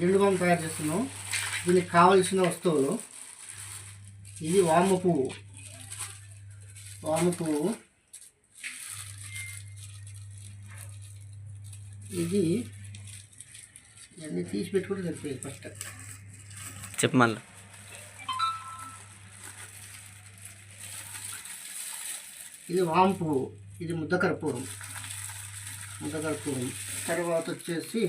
Zandu balm తయారు చేస్తున్నాం. దీనికి కావలసిన వస్తువులు, ఇది వాము పువ్వు, ఇది ఇవన్నీ తీసి పెట్టుకుంటే సరిపోయింది. ఫస్ట్ చెప్పు మళ్ళీ. ఇది వాము పువ్వు, ఇది ముద్దకర్పూరం. తర్వాత వచ్చేసి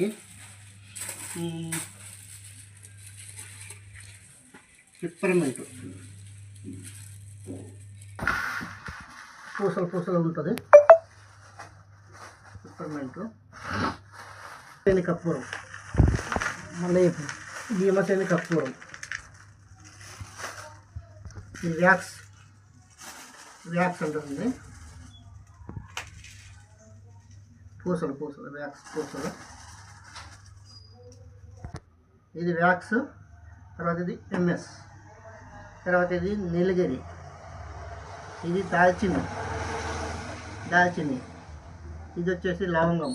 పిప్పర్మెంట్, పూసలు ఉంటుంది. పిప్పర్మెంట్, కర్పూరం, మళ్ళీ భీమసేని కర్పూరం, వ్యాక్స్ ఉంటుంది. పూసలు వ్యాక్స్ పూసలు, ఇది వ్యాక్స్. తర్వాత ఇది ఎంఎస్, తర్వాత ఇది నీలగిరి, ఇది దాల్చిని, ఇది వచ్చేసి లవంగం,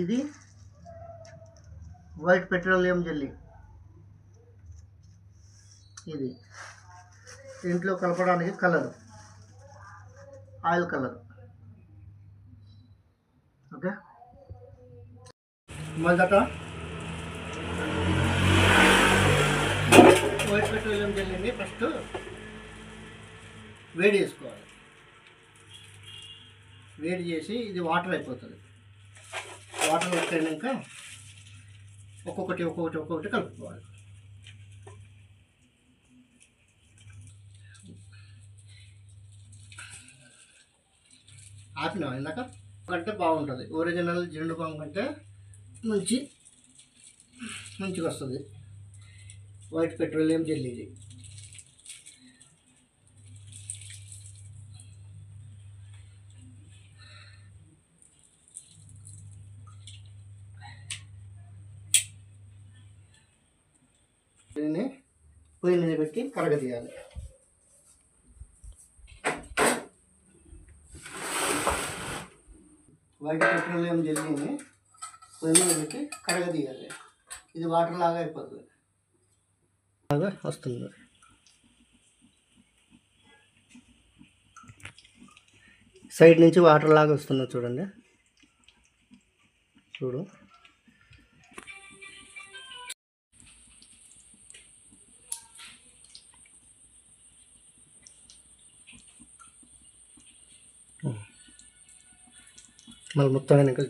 ఇది వైట్ పెట్రోలియం జెల్లీ, ఇది ఇంట్లో కలపడానికి కలర్, ఆయిల్ కలర్. ఓకే, మొదట వైట్ పెట్రోలియం జెల్లీని ఫస్ట్ వేడి చేసుకోవాలి. వేడి చేసి ఇది వాటర్ అయిపోతుంది. వాటర్ అయినాక ఒక్కొక్కటి కలుపుకోవాలి. ఆపినా ఇందాక కంటే బాగుంటుంది. ఒరిజినల్ జెండు బామ్ కంటే మంచిగా వస్తుంది వైట్ పెట్రోలియం జెల్లీ. దీన్ని పొయ్యి మీద పెట్టి కరగదీయాలి. వైట్ పెట్రోలియం జెల్లీని పొయ్యి మీద పెట్టి కరగదీయాలి. ఇది వాటర్ లాగా అయిపోతుంది, లాగా వస్తుంది. సైడ్ నుంచి వాటర్ లాగా వస్తుంది చూడండి. చూడు, మళ్ళీ మొత్తం వెనకాల